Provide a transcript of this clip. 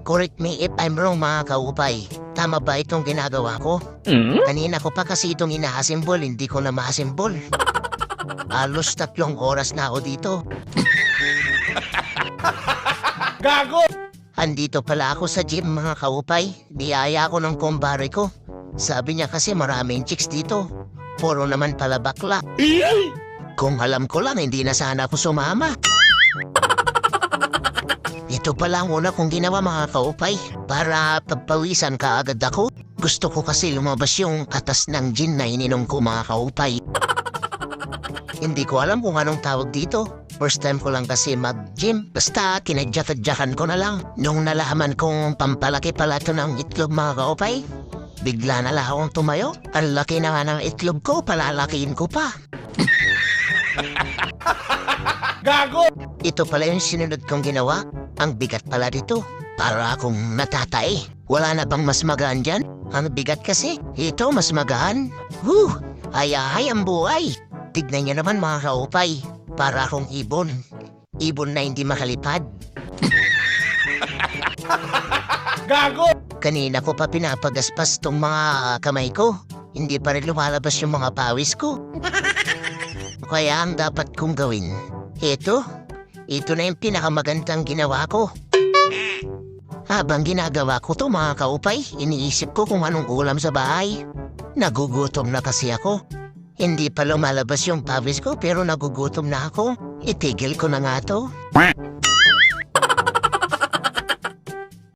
Correct me if I'm wrong mga kaupay. Tama ba itong ginagawa ko? Kanina ko pa kasi itong ina-assemble, hindi ko na ma-assemble. Halos 3 oras na ako dito. Gago! Andito pala ako sa gym mga kaupay. Niyaya ko ng kumbare ko. Sabi niya kasi maraming chicks dito. Puro naman pala bakla. Kung alam ko lang, hindi na sana ako sumama. Ito pala ang una kong ginawa mga kaupay. Para pagpawisan ka agad ako. Gusto ko kasi lumabas yung katas ng gin na ininom ko mga kaupay. Hindi ko alam kung anong tawag dito. First time ko lang kasi mag-gym. Basta kinadyak-adyakan ko na lang. Nung nalaman kong pampalaki pala ito ng itlog mga kaupay, bigla na lang akong tumayo. Ang laki na nga ng itlog ko, palalakiin ko pa. Gago! Ito pala yung sinunod kong ginawa. Ang bigat pala dito. Para akong natatay. Wala na bang mas magaan dyan? Ang bigat kasi. Ito mas magaan. Woo! Ay ang buhay. Tignan niyo naman mga kaupay. Para akong ibon. Ibon na hindi makalipad. Gago! Kanina ko pa pinapagaspas tong mga kamay ko. Hindi pa rin lumalabas yung mga pawis ko. Kaya ang dapat kong gawin. Ito na yung pinakamagandang ginawa ko. Habang ginagawa ko to mga kaupay, iniisip ko kung anong ulam sa bahay. Nagugutom na kasi ako. Hindi pa lumalabas yung pawis ko pero nagugutom na ako. Itigil ko na nga to.